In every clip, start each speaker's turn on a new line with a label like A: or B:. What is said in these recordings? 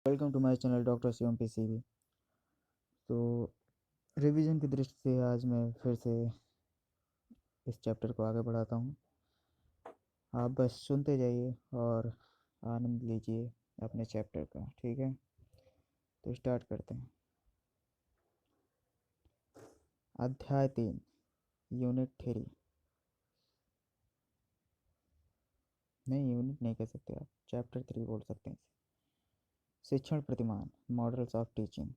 A: Welcome to my channel doctor Shivam PCB. तो revision की दृष्टि से आज मैं फिर से इस चैप्टर को आगे बढ़ाता हूँ। आप बस सुनते जाइए और आनंद लीजिए अपने चैप्टर का। ठीक है, तो स्टार्ट करते हैं। अध्याय 3, यूनिट 3। नहीं, यूनिट नहीं कह सकते आप, चैप्टर 3 बोल सकते हैं इसे। शिक्षण प्रतिमान, मॉडल्स ऑफ टीचिंग।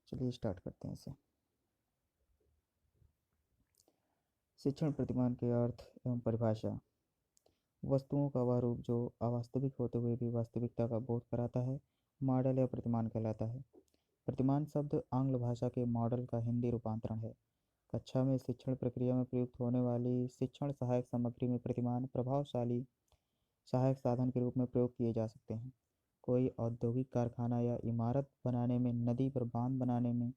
A: चलिए स्टार्ट करते हैं इसे। शिक्षण प्रतिमान के अर्थ एवं परिभाषा। वस्तुओं का वह रूप जो अवास्तविक होते हुए भी वास्तविकता का बोध कराता है, मॉडल या प्रतिमान कहलाता है। प्रतिमान शब्द आंग्ल भाषा के मॉडल का हिंदी रूपांतरण है। कक्षा में शिक्षण प्रक्रिया में प्रयुक्त होने वाली शिक्षण सहायक सामग्री में प्रतिमान प्रभावशाली सहायक साधन के रूप में प्रयोग किए जा सकते हैं। कोई औद्योगिक कारखाना या इमारत बनाने में, नदी पर बांध बनाने में,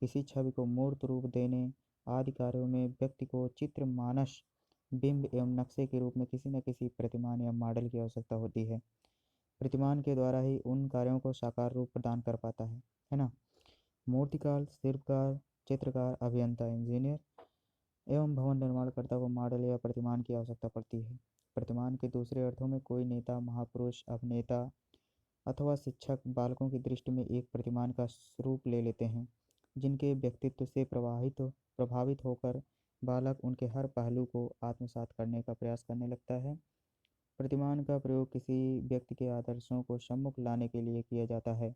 A: किसी छवि को मूर्त रूप देने आदि कार्यों में व्यक्ति को चित्र, मानस, बिंब एवं नक्शे के रूप में किसी न किसी प्रतिमान या मॉडल की आवश्यकता होती है। प्रतिमान के द्वारा ही उन कार्यों को साकार रूप प्रदान कर पाता है ना। मूर्तिकार, शिल्पकार, चित्रकार, अभियंता, इंजीनियर एवं भवन निर्माणकर्ता को मॉडल या प्रतिमान की आवश्यकता पड़ती है। प्रतिमान के दूसरे अर्थों में कोई नेता, महापुरुष, अभिनेता अथवा शिक्षक बालकों की दृष्टि में एक प्रतिमान का रूप ले लेते हैं, जिनके व्यक्तित्व से प्रभावित होकर बालक उनके हर पहलू को आत्मसात करने का प्रयास करने लगता है। प्रतिमान का प्रयोग किसी व्यक्ति के आदर्शों को सम्मुख लाने के लिए किया जाता है,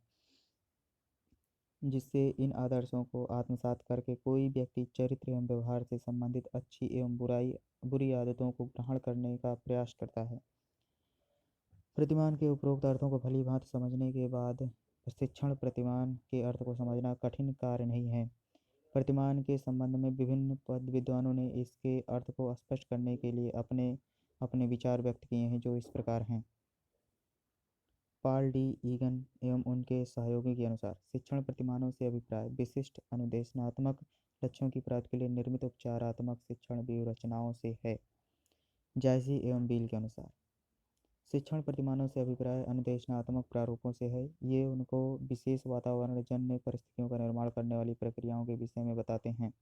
A: जिससे इन आदर्शों को आत्मसात करके कोई व्यक्ति चरित्र एवं व्यवहार से संबंधित अच्छी एवं बुरी आदतों को ग्रहण करने का प्रयास करता है। प्रतिमान के उपरोक्त अर्थों को भली भांति समझने के बाद शिक्षण प्रतिमान के अर्थ को समझना कठिन कार्य नहीं है। प्रतिमान के संबंध में विभिन्न पद विद्वानों ने इसके अर्थ को स्पष्ट करने के लिए अपने अपने विचार व्यक्त किए हैं, जो इस प्रकार हैं। पॉल डी ईगन एवं उनके सहयोगी के अनुसार शिक्षण प्रतिमानों से अभिप्राय विशिष्ट अनुदेशनात्मक लक्ष्यों की प्राप्ति के लिए निर्मित उपचारात्मक शिक्षण व्यूहरचनाओं से है। जायसी एवं बील के अनुसार शिक्षण प्रतिमानों से अभिप्राय अनुदेशनात्मक प्रारूपों से है। ये उनको विशेष वातावरण जन्य परिस्थितियों का निर्माण करने वाली प्रक्रियाओं के विषय में बताते हैं,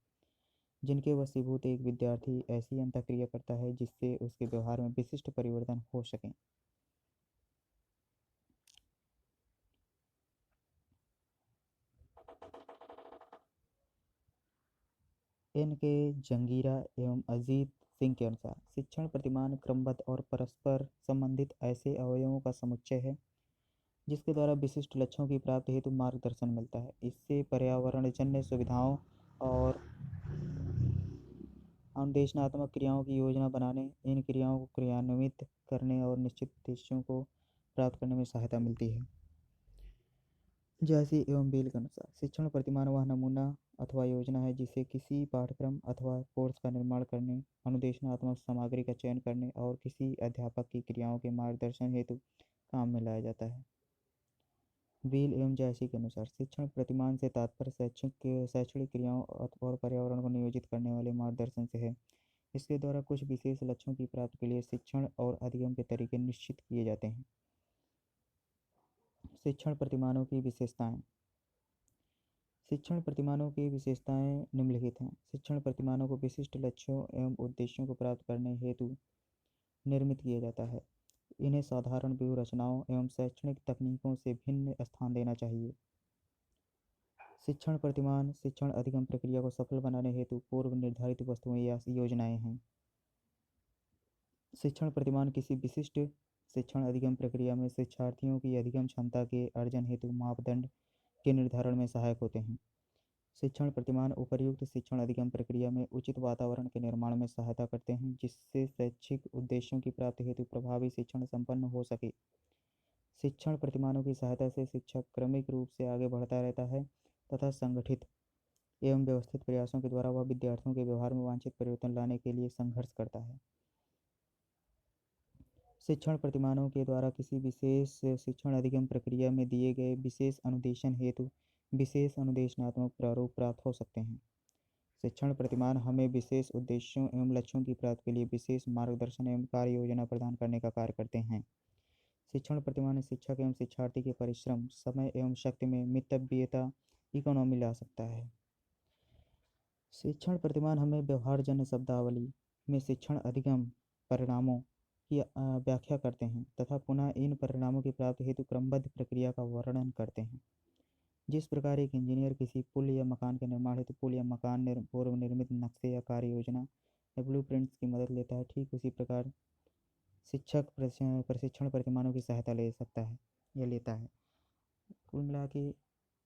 A: जिनके वशीभूत एक विद्यार्थी ऐसी अंतःक्रिया करता है जिससे उसके व्यवहार में विशिष्ट परिवर्तन हो सकें। एन के जंगीरा एवं अजीत सिंह के अनुसार शिक्षण प्रतिमान क्रमबद्ध और परस्पर संबंधित ऐसे अवयवों का समुच्चय है जिसके द्वारा विशिष्ट लक्ष्यों की प्राप्ति हेतु मार्गदर्शन मिलता है। इससे पर्यावरणजन्य सुविधाओं और अनुदेशनात्मक क्रियाओं की योजना बनाने, इन क्रियाओं को क्रियान्वित करने और निश्चित उद्देश्यों को प्राप्त करने में सहायता मिलती है। जैसी एवं बेल के अनुसार शिक्षण प्रतिमान वह नमूना अथवा योजना है जिसे किसी पाठ्यक्रम अथवा कोर्स का निर्माण करने, अनुदेशनात्मक सामग्री का चयन करने और किसी अध्यापक की क्रियाओं के मार्गदर्शन हेतु काम में लाया जाता है। व्हील एवं जैसी के अनुसार शिक्षण प्रतिमान से तात्पर्य शैक्षणिक क्रियाओं और पर्यावरण को नियोजित करने वाले मार्गदर्शन से है। इसके द्वारा कुछ विशेष लक्ष्यों की प्राप्ति के लिए शिक्षण और अधिगम के तरीके निश्चित किए जाते हैं। शिक्षण प्रतिमानों की विशेषताएं। शिक्षण प्रतिमानों की विशेषताएं निम्नलिखित हैं। शिक्षण प्रतिमानों को विशिष्ट लक्ष्यों एवं उद्देश्यों को प्राप्त करने हेतु निर्मित किया जाता है। इन्हें साधारण व्यूह रचनाओं एवं शैक्षणिक तकनीकों से भिन्न स्थान देना चाहिए। शिक्षण प्रतिमान शिक्षण अधिगम प्रक्रिया को सफल बनाने हेतु पूर्व निर्धारित वस्तुएं या योजनाएं हैं। शिक्षण प्रतिमान किसी विशिष्ट शिक्षण अधिगम प्रक्रिया में शिक्षार्थियों की अधिगम क्षमता के अर्जन हेतु मापदंड के निर्धारण में सहायक होते हैं। शिक्षण प्रतिमान उपर्युक्त शिक्षण अधिगम प्रक्रिया में उचित वातावरण के निर्माण में सहायता करते हैं, जिससे शैक्षिक उद्देश्यों की प्राप्ति हेतु प्रभावी शिक्षण संपन्न हो सके। शिक्षण प्रतिमानों की सहायता से शिक्षक क्रमिक रूप से आगे बढ़ता रहता है तथा संगठित एवं व्यवस्थित प्रयासों के द्वारा वह विद्यार्थियों के व्यवहार में वांछित परिवर्तन लाने के लिए संघर्ष करता है। शिक्षण प्रतिमानों के द्वारा किसी विशेष शिक्षण अधिगम प्रक्रिया में दिए गए विशेष अनुदेशन हेतु विशेष अनुदेशनात्मक प्रारूप प्राप्त हो सकते हैं। शिक्षण प्रतिमान हमें विशेष उद्देश्यों एवं लक्ष्यों की प्राप्ति के लिए विशेष मार्गदर्शन एवं कार्य योजना प्रदान करने का कार्य करते हैं। शिक्षण प्रतिमान शिक्षक एवं शिक्षार्थी के परिश्रम, समय एवं शक्ति में मितव्ययिता इकोनॉमी ला सकता है। शिक्षण प्रतिमान हमें व्यवहारजन्य शब्दावली में शिक्षण अधिगम परिणामों की व्याख्या करते हैं तथा पुनः इन परिणामों की प्राप्ति हेतु क्रमबद्ध प्रक्रिया का वर्णन करते हैं। जिस प्रकार एक इंजीनियर किसी पुल या मकान के निर्माण हेतु पुल या मकान पूर्व निर्मित नक्शे या कार्य योजना या ब्लूप्रिंट्स की मदद लेता है, ठीक उसी प्रकार शिक्षक प्रशिक्षण प्रतिमानों की सहायता ले सकता है या लेता है। कुल मिला के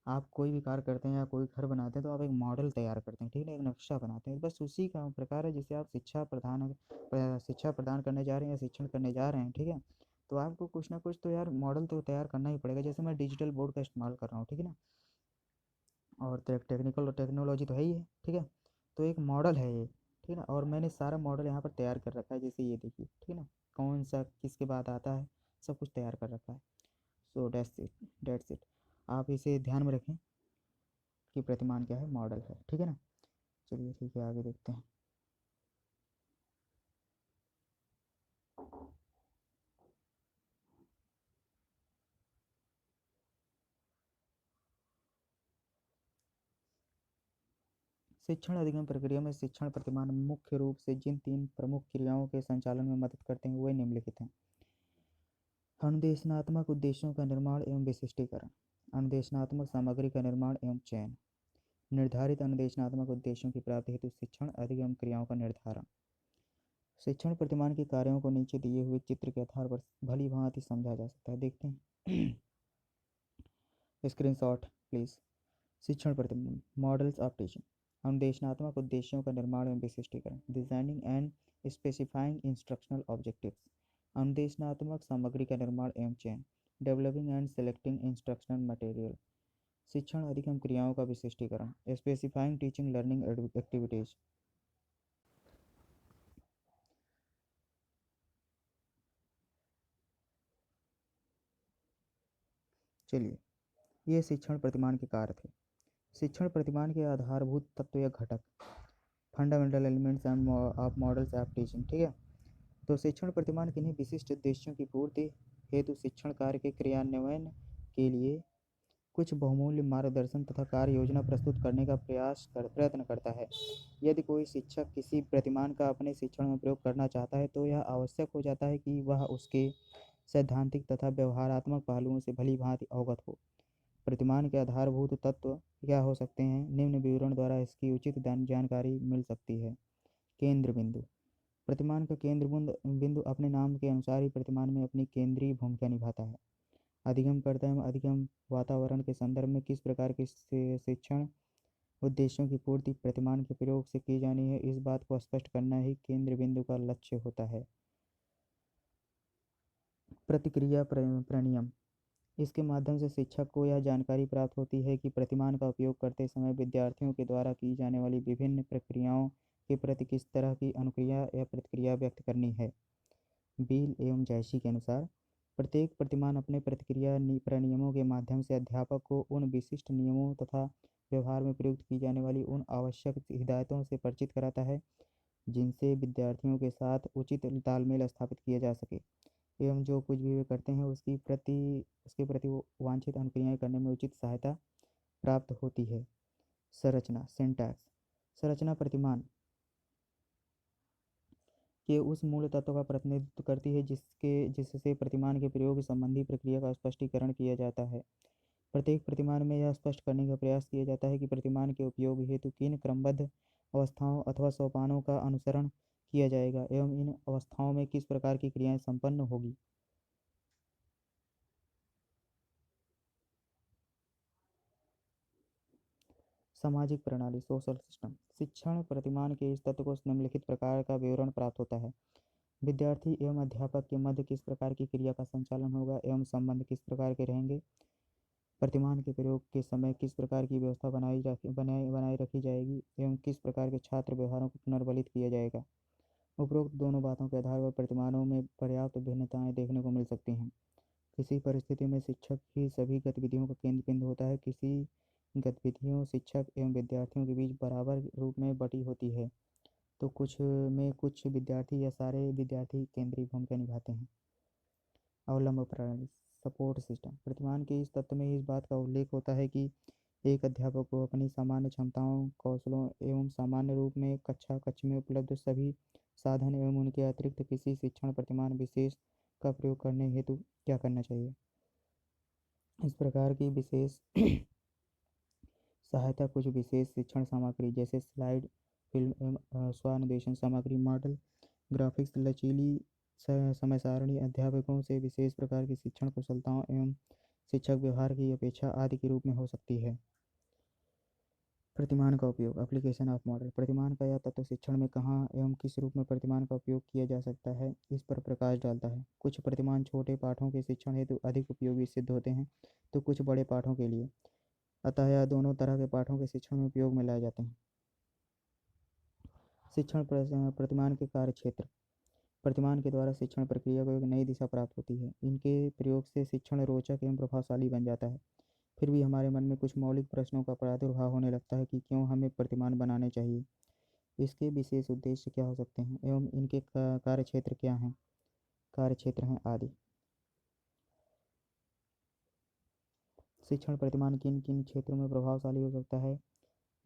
A: आप कोई भी कार्य करते हैं या कोई घर बनाते हैं तो आप एक मॉडल तैयार करते हैं, ठीक है, एक नक्शा बनाते हैं। बस उसी का प्रकार है जिसे आप शिक्षा प्रदान करने जा रहे हैं या शिक्षण करने जा रहे हैं, ठीक है। तो आपको कुछ ना कुछ तो यार मॉडल तो तैयार करना ही पड़ेगा। जैसे मैं डिजिटल बोर्ड का इस्तेमाल कर रहा हूँ, ठीक है ना, और टेक्नोलॉजी तो है ही है, ठीक है। तो एक मॉडल है ये, ठीक है ना, और मैंने सारा मॉडल यहाँ पर तैयार कर रखा है। जैसे ये देखिए, ठीक है ना, कौन सा किसके बाद आता है, सब कुछ तैयार कर रखा है। सो डेट्स इट आप इसे ध्यान में रखें कि प्रतिमान क्या है, मॉडल है, ठीक है ना। चलिए ठीक है, आगे देखते हैं। शिक्षण अधिगम प्रक्रिया में शिक्षण प्रतिमान मुख्य रूप से जिन 3 प्रमुख क्रियाओं के संचालन में मदद करते हैं वे निम्नलिखित हैं। अनुदेशनात्मक उद्देश्यों का निर्माण एवं विशिष्टीकरण, अनुदेशनात्मक सामग्री का निर्माण एवं चयन, निर्धारित अनुदेशनात्मक उद्देश्यों की प्राप्ति हेतु शिक्षण अधिगम क्रियाओं का निर्धारण। शिक्षण प्रतिमान के कार्यों को नीचे दिए हुए चित्र के आधार पर भली भांति समझा जा सकता है। देखते हैं स्क्रीनशॉट प्लीज। शिक्षण प्रतिमान मॉडल्स ऑफ टीचिंग, अनुदेशनात्मक उद्देश्यों का निर्माण एवं विशिष्टीकरण, designing and specifying instructional objectives, अनुदेशनात्मक सामग्री का निर्माण एवं चयन, developing and selecting instructional material, शिक्षण अधिगम क्रियाओं का विशिष्टीकरण, स्पेसिफाइंग टीचिंग लर्निंग एक्टिविटीज। चलिए, ये शिक्षण प्रतिमान के कार्य थे। शिक्षण प्रतिमान के आधारभूत तत्व या घटक, fundamental elements end of models of teaching, ठीक है। तो शिक्षण प्रतिमान किन्हीं विशिष्ट उद्देश्यों की पूर्ति हेतु शिक्षण कार्य के क्रियान्वयन के लिए कुछ बहुमूल्य मार्गदर्शन तथा कार्य योजना प्रस्तुत करने का प्रयत्न करता है। यदि कोई शिक्षक किसी प्रतिमान का अपने शिक्षण में प्रयोग करना चाहता है तो यह आवश्यक हो जाता है कि वह उसके सैद्धांतिक तथा व्यवहारात्मक पहलुओं से भली भांति अवगत हो। प्रतिमान के आधारभूत तत्व क्या हो सकते हैं, निम्न विवरण द्वारा इसकी उचित जानकारी मिल सकती है। केंद्र बिंदु, प्रतिमान का केंद्र बिंदु अपने नाम के अनुसार ही प्रतिमान में अपनी केंद्रीय भूमिका निभाता है। अधिगम करता है, अधिगम वातावरण के संदर्भ में किस प्रकार के शिक्षण उद्देश्यों की पूर्ति प्रतिमान के प्रयोग से की जानी है, इस बात को स्पष्ट करना ही केंद्र बिंदु का लक्ष्य होता है। प्रतिक्रिया प्रनियम, इसके माध्यम से शिक्षक को यह जानकारी प्राप्त होती है कि प्रतिमान का उपयोग करते समय विद्यार्थियों के द्वारा की जाने वाली विभिन्न प्रक्रियाओं के प्रति किस तरह की अनुक्रिया या प्रतिक्रिया व्यक्त करनी है। बील एवं जैशी के अनुसार प्रत्येक प्रतिमान अपने प्रतिक्रिया प्रनियमों के माध्यम से अध्यापक को उन विशिष्ट नियमों तथा व्यवहार में प्रयुक्त की जाने वाली उन आवश्यक हिदायतों से परिचित कराता है जिनसे विद्यार्थियों के साथ उचित तालमेल स्थापित किया जा सके एवं जो कुछ भी वे करते हैं उसके प्रति वांछित अनुक्रियाएं करने में उचित सहायता प्राप्त होती है। संरचना सिंटैक्स, संरचना प्रतिमान के उस मूल तत्व का प्रतिनिधित्व करती है जिससे प्रतिमान के प्रयोग संबंधी प्रक्रिया का स्पष्टीकरण किया जाता है। प्रत्येक प्रतिमान में यह स्पष्ट करने का प्रयास किया जाता है कि प्रतिमान के उपयोग हेतु किन क्रमबद्ध अवस्थाओं अथवा सोपानों का अनुसरण किया जाएगा एवं इन अवस्थाओं में किस प्रकार की क्रियाएं संपन्न होगी। सामाजिक प्रणाली सोशल सिस्टम, शिक्षण प्रतिमान के इस तत्व को निम्नलिखित प्रकार का विवरण प्राप्त होता है। विद्यार्थी एवं अध्यापक के मध्य किस प्रकार की क्रिया का संचालन होगा एवं संबंध किस प्रकार के रहेंगे। प्रतिमान के प्रयोग के समय किस प्रकार की व्यवस्था बनाई रखी जाएगी एवं किस प्रकार के छात्र व्यवहारों को पुनर्बलित किया जाएगा। उपरोक्त दोनों बातों के आधार पर प्रतिमानों में पर्याप्त भिन्नताएं देखने को मिल सकती हैं। किसी परिस्थिति में शिक्षक ही सभी गतिविधियों का केंद्र बिंदु होता है, किसी गतिविधियों शिक्षक एवं विद्यार्थियों के बीच बराबर रूप में बटी होती है, तो कुछ विद्यार्थी या सारे विद्यार्थी केंद्रीय भूमिका निभाते हैं। अवलंब प्रणाली सपोर्ट सिस्टम। प्रतिमान के इस तत्व में इस बात का उल्लेख होता है कि एक अध्यापक को अपनी सामान्य क्षमताओं, कौशलों एवं सामान्य रूप में कक्षा कक्ष में उपलब्ध सभी साधन एवं उनके अतिरिक्त किसी शिक्षण प्रतिमान विशेष का प्रयोग करने हेतु क्या करना चाहिए। इस प्रकार की विशेष सहायता कुछ विशेष शिक्षण सामग्री जैसे स्लाइड, फिल्म एवं स्वानुदेशन सामग्री, मॉडल, ग्राफिक्स, लचीली समय सारणी, अध्यापकों से विशेष प्रकार की शिक्षण कुशलताओं एवं शिक्षक व्यवहार की अपेक्षा आदि के रूप में हो सकती है। प्रतिमान का उपयोग, एप्लीकेशन ऑफ मॉडल। प्रतिमान का यह तत्व शिक्षण में कहाँ एवं किस रूप में प्रतिमान का उपयोग किया जा सकता है, इस पर प्रकाश डालता है। कुछ प्रतिमान छोटे पाठों के शिक्षण हेतु अधिक उपयोगी सिद्ध होते हैं तो कुछ बड़े पाठों के लिए। अतः यह दोनों तरह के पाठों के शिक्षण में उपयोग में लाए जाते हैं। शिक्षण प्रतिमान के कार्य क्षेत्र। प्रतिमान के द्वारा शिक्षण प्रक्रिया को एक नई दिशा प्राप्त होती है। इनके प्रयोग से शिक्षण रोचक एवं प्रभावशाली बन जाता है। फिर भी हमारे मन में कुछ मौलिक प्रश्नों का प्रादुर्भाव होने लगता है कि क्यों हमें प्रतिमान बनाने चाहिए, इसके विशेष उद्देश्य क्या हो सकते हैं एवं इनके कार्य क्षेत्र क्या हैं। कार्य क्षेत्र हैं आदि। शिक्षण प्रतिमान किन किन क्षेत्रों में प्रभावशाली हो सकता है,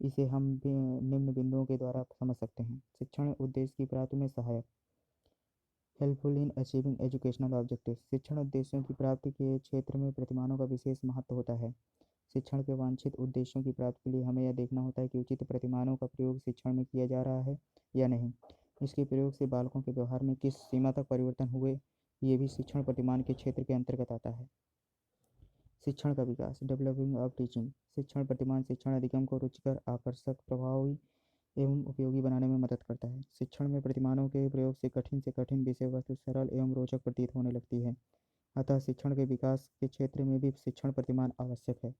A: इसे हम निम्न बिंदुओं के द्वारा समझ सकते हैं। शिक्षण उद्देश्य की प्राप्ति में सहायक, helpful in achieving educational objectives. शिक्षण उद्देश्यों की प्राप्ति के क्षेत्र में प्रतिमानों का विशेष महत्व होता है। शिक्षण के वांछित उद्देश्यों की प्राप्ति के लिए हमें यह देखना होता है कि उचित प्रतिमानों का प्रयोग शिक्षण में किया जा रहा है या नहीं। इसके प्रयोग से बालकों के व्यवहार में किस सीमा तक परिवर्तन हुए, ये भी शिक्षण प्रतिमान के क्षेत्र के अंतर्गत आता है। शिक्षण का विकास, डेवलपिंग ऑफ टीचिंग। शिक्षण प्रतिमान शिक्षण अधिगम को रुचिकर, आकर्षक, प्रभावी एवं उपयोगी बनाने में मदद करता है। शिक्षण में प्रतिमानों के प्रयोग से कठिन विषय वस्तु सरल एवं रोचक प्रतीत होने लगती है। अतः शिक्षण के विकास के क्षेत्र में भी शिक्षण प्रतिमान आवश्यक है।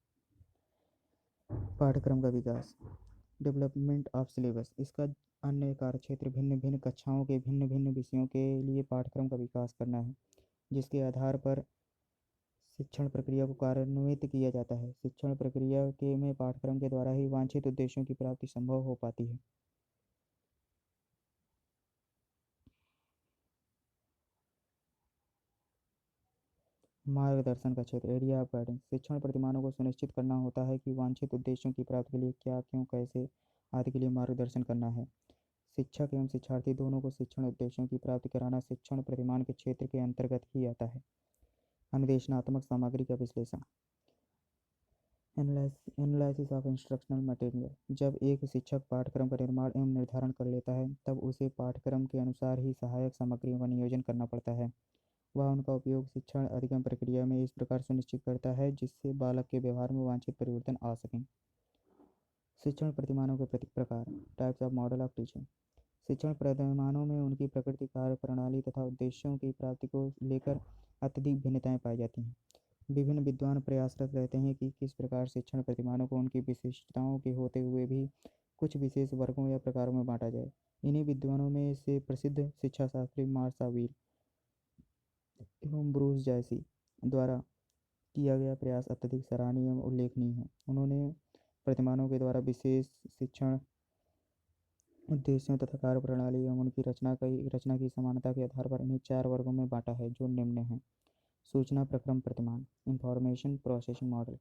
A: पाठ्यक्रम का विकास, डेवलपमेंट ऑफ सिलेबस। इसका अन्य कार्य क्षेत्र भिन्न भिन्न कक्षाओं के भिन्न भिन्न विषयों के लिए पाठ्यक्रम का विकास करना है, जिसके आधार पर शिक्षण प्रक्रिया को कार्यान्वित किया जाता है। शिक्षण प्रक्रिया के में पाठ्यक्रम के द्वारा ही वांछित उद्देश्यों की प्राप्ति संभव हो पाती है। मार्गदर्शन का क्षेत्र, एरिया ऑफ गाइडेंस। शिक्षण प्रतिमानों को सुनिश्चित करना होता है कि वांछित उद्देश्यों की प्राप्ति के लिए क्या, क्यों, कैसे आदि के लिए मार्गदर्शन करना है। शिक्षक एवं शिक्षार्थी दोनों को शिक्षण उद्देश्यों की प्राप्ति कराना शिक्षण प्रतिमान के क्षेत्र के अंतर्गत ही आता है। अनुदेशनात्मक सामग्री का विश्लेषण, एनालिसिस ऑफ इंस्ट्रक्शनल मटेरियल। जब एक शिक्षक पाठ्यक्रम का निर्माण एवं निर्धारण कर लेता है तब उसे पाठ्यक्रम के अनुसार ही सहायक सामग्रियों का नियोजन करना पड़ता है। वह उनका उपयोग शिक्षण अधिगम प्रक्रिया में इस प्रकार सुनिश्चित करता है जिससे बालक के व्यवहार में वांछित परिवर्तन आ सकें। शिक्षण प्रतिमानों के प्रकार, types of model of teaching. शिक्षण प्रतिमानों में उनकी प्रकृति, कार्य प्रणाली तथा उद्देश्यों की प्राप्ति को लेकर अत्यधिक भिन्नताएं पाई जाती हैं। विभिन्न विद्वान प्रयासरत रहते हैं कि किस प्रकार शिक्षण प्रतिमानों को उनकी विशिष्टताओं के होते हुए भी कुछ विशेष वर्गों या प्रकारों में बांटा जाए। इन्हीं विद्वानों में से प्रसिद्ध शिक्षा शास्त्री मार्शावीर एवं ब्रूस जैसी द्वारा किया गया प्रयास अत्यधिक सराहनीय एवं उल्लेखनीय है। उन्होंने प्रतिमानों के द्वारा विशेष शिक्षण उद्देश्यों तथा कार्य प्रणाली एवं उनकी रचना की समानता के आधार पर इन्हें 4 वर्गों में बांटा है, जो निम्न हैं। सूचना प्रक्रम प्रतिमान, इंफॉर्मेशन प्रोसेसिंग मॉडल।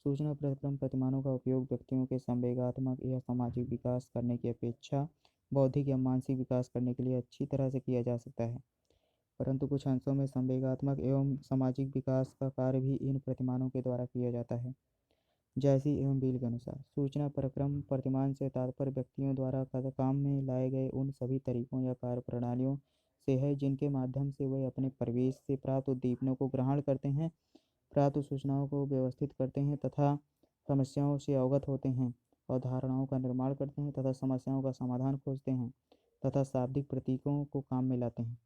A: सूचना प्रक्रम प्रतिमानों का उपयोग व्यक्तियों के संवेगात्मक या सामाजिक विकास करने की अपेक्षा बौद्धिक या मानसिक विकास करने के लिए अच्छी तरह से किया जा सकता है, परंतु कुछ अंशों में संवेगात्मक एवं सामाजिक विकास का कार्य भी इन प्रतिमानों के द्वारा किया जाता है। जैसी एवं बिल के अनुसार सूचना प्रक्रम प्रतिमान से तात्पर्य व्यक्तियों द्वारा काम में लाए गए उन सभी तरीकों या कार्य प्रणालियों से है जिनके माध्यम से वे अपने परिवेश से प्राप्त उद्दीपनों को ग्रहण करते हैं, प्राप्त सूचनाओं को व्यवस्थित करते हैं तथा समस्याओं से अवगत होते हैं और धारणाओं का निर्माण करते हैं तथा समस्याओं का समाधान खोजते हैं तथा शाब्दिक प्रतीकों को काम में लाते हैं।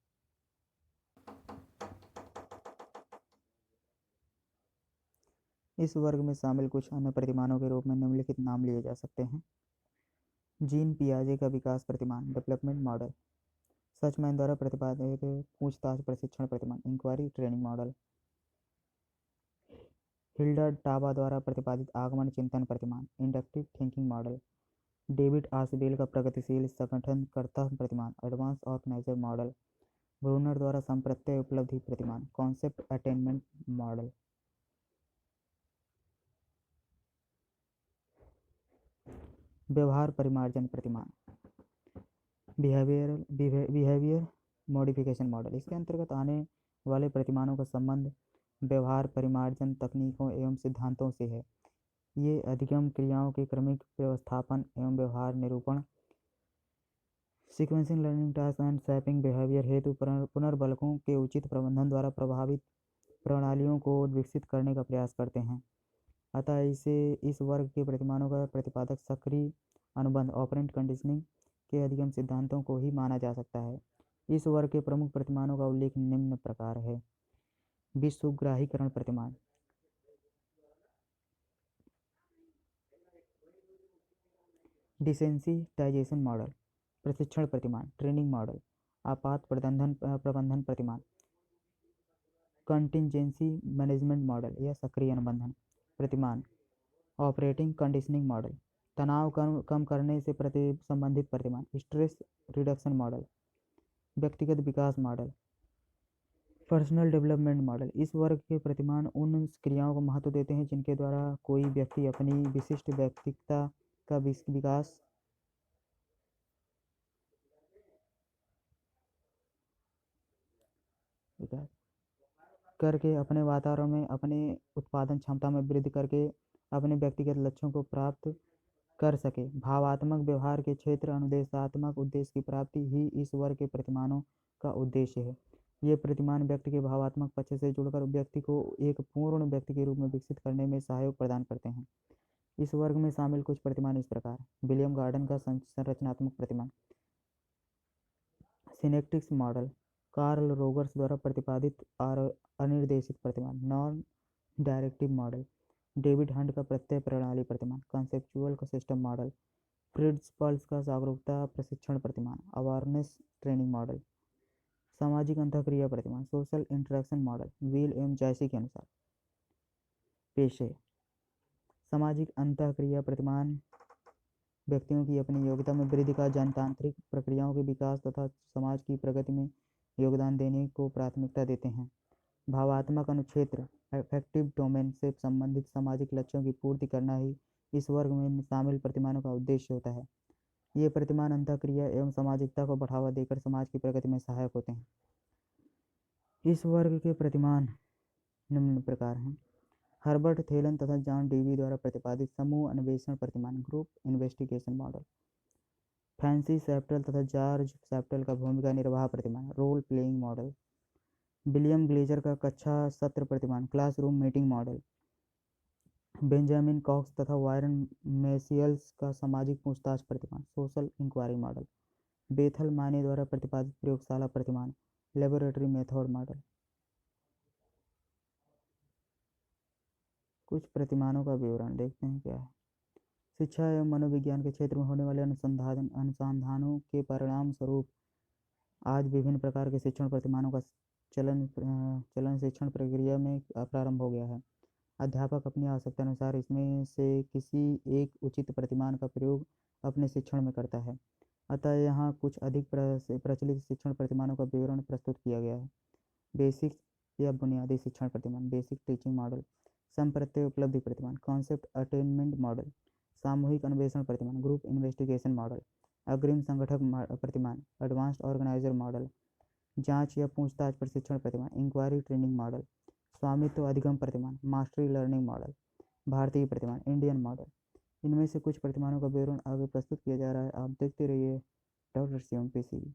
A: इस वर्ग में शामिल कुछ अन्य प्रतिमानों के रूप में निम्नलिखित नाम लिए जा सकते हैं। जीन पियाजे का विकास प्रतिमान, डेवलपमेंट मॉडल। सचमैन द्वारा प्रतिपादित पूछताछ प्रशिक्षण प्रतिमान, इंक्वायरी ट्रेनिंग मॉडल। हिल्डर टाबा द्वारा प्रतिपादित आगमन चिंतन प्रतिमान, इंडक्टिव थिंकिंग मॉडल। डेविड आसबेल का प्रगतिशील संगठनकर्ता प्रतिमान, एडवांस ऑर्गेनाइजर मॉडल। ब्रूनर द्वारा संप्रत्यय उपलब्धि प्रतिमान, कॉन्सेप्ट अटेनमेंट मॉडल। व्यवहार परिमार्जन प्रतिमान, बिहेवियर मॉडिफिकेशन मॉडल। इसके अंतर्गत आने वाले प्रतिमानों का संबंध व्यवहार परिमार्जन तकनीकों एवं सिद्धांतों से है। ये अधिगम क्रियाओं के क्रमिक व्यवस्थापन एवं व्यवहार निरूपण, sequencing learning task and shopping behaviour हेतु पुनर्बलकों के उचित प्रबंधन द्वारा प्रभावित प्रणालियों को विकसित करने का प्रयास करते हैं। अतः इस वर्ग के प्रतिमानों का प्रतिपादक सक्रिय अनुबंध ऑपरेंट कंडीशनिंग के अधिगम सिद्धांतों को ही माना जा सकता है। इस वर्ग के प्रमुख प्रतिमानों का उल्लेख निम्न प्रकार है। विश्वग्राहीकरण प्रतिमान, डिसेंसिटाइजेशन मॉडल, प्रशिक्षण प्रतिमान, ट्रेनिंग मॉडल, आपात प्रबंधन प्रतिमान, कंटिंजेंसी मैनेजमेंट मॉडल या सक्रिय अनुबंधन प्रतिमान, ऑपरेटिंग कंडीशनिंग मॉडल, तनाव कम करने से संबंधित प्रतिमान, स्ट्रेस रिडक्शन मॉडल, व्यक्तिगत विकास मॉडल, पर्सनल डेवलपमेंट मॉडल। इस वर्ग के प्रतिमान उन क्रियाओं को महत्व देते हैं जिनके द्वारा कोई व्यक्ति अपनी विशिष्ट व्यक्तित्व का विकास करके अपने वातावरण में अपने उत्पादन क्षमता में वृद्धि करके अपने व्यक्तिगत लक्ष्यों को प्राप्त कर सके। भावात्मक व्यवहार के क्षेत्र अनुदेशात्मक उद्देश्य की प्राप्ति ही इस वर्ग के प्रतिमानों का उद्देश्य है। ये प्रतिमान व्यक्ति के भावात्मक पक्ष से जुड़कर व्यक्ति को एक पूर्ण व्यक्ति के रूप में विकसित करने में सहयोग प्रदान करते हैं। इस वर्ग में शामिल कुछ प्रतिमान इस प्रकार: विलियम गार्डन का संरचनात्मक प्रतिमान, सिनेप्टिक्स मॉडल, कार्ल रोगर्स द्वारा प्रतिपादित अनिर्देशित प्रतिमान, non directive model, David Hunt का प्रत्यय प्रणाली प्रतिमान, conceptual system model, Fritz pearls का जागरूकता प्रशिक्षण प्रतिमान, अवेयरनेस ट्रेनिंग मॉडल, सामाजिक अंतःक्रिया प्रतिमान, सोशल इंटरेक्शन मॉडल, व्हील एम जैसी के अनुसार। पेशे, सामाजिक अंतःक्रिया प्रतिमान व्यक्तियों की अपनी योग्यता में वृद्धि का जनतांत्रिक प्रक्रियाओं के विकास तथा समाज की प्रगति में योगदान देने को प्राथमिकता देते हैं। भावात्मक अनुक्षेत्र अफेक्टिव डोमेन से संबंधित सामाजिक लक्ष्यों की पूर्ति करना ही इस वर्ग में शामिल प्रतिमानों का उद्देश्य होता है। ये प्रतिमान अंतःक्रिया एवं सामाजिकता को बढ़ावा देकर समाज की प्रगति में सहायक होते हैं। इस वर्ग के प्रतिमान निम्न प्रकार हैं: हर्बर्ट थेलन तथा जॉन डीवी द्वारा प्रतिपादित समूह अन्वेषण प्रतिमान, group investigation model, Francis Shaftel तथा जॉर्ज सैप्टल का भूमिका निर्वाह प्रतिमान, role playing model, William Glasser का कक्षा सत्र प्रतिमान, classroom meeting model, Benjamin Cox तथा वायरन मैसियल्स का सामाजिक पूछताछ प्रतिमान, सोशल इंक्वायरी मॉडल, बेथल माने द्वारा प्रतिपादित प्रयोगशाला प्रतिमान, लेबोरेटरी मेथड मॉडल। कुछ प्रतिमानों का विवरण देखते हैं क्या है। शिक्षा एवं मनोविज्ञान के क्षेत्र में होने वाले अनुसंधानों के परिणाम स्वरूप आज विभिन्न प्रकार के शिक्षण प्रतिमानों का चलन शिक्षण प्रक्रिया में प्रारंभ हो गया है। अध्यापक अपनी आवश्यकता अनुसार इसमें से किसी एक उचित प्रतिमान का प्रयोग अपने शिक्षण में करता है। अतः यहाँ कुछ अधिक प्रचलित शिक्षण प्रतिमानों का विवरण प्रस्तुत किया गया है। बेसिक या बुनियादी शिक्षण प्रतिमान, बेसिक टीचिंग मॉडल, संप्रत्यय उपलब्धि प्रतिमान, कॉन्सेप्ट अटेनमेंट मॉडल, सामूहिक अन्वेषण प्रतिमान, ग्रुप इन्वेस्टिगेशन मॉडल, अग्रिम संगठक प्रतिमान, एडवांस्ड ऑर्गेनाइजर मॉडल, जांच या पूछताछ प्रशिक्षण प्रतिमान, इंक्वायरी ट्रेनिंग मॉडल, स्वामित्व अधिगम प्रतिमान, मास्टरी लर्निंग मॉडल, भारतीय प्रतिमान, इंडियन मॉडल। इनमें से कुछ प्रतिमानों का विवरण आगे प्रस्तुत किया जा रहा है, आप देखते रहिए डॉक्टर शिवम पीसी।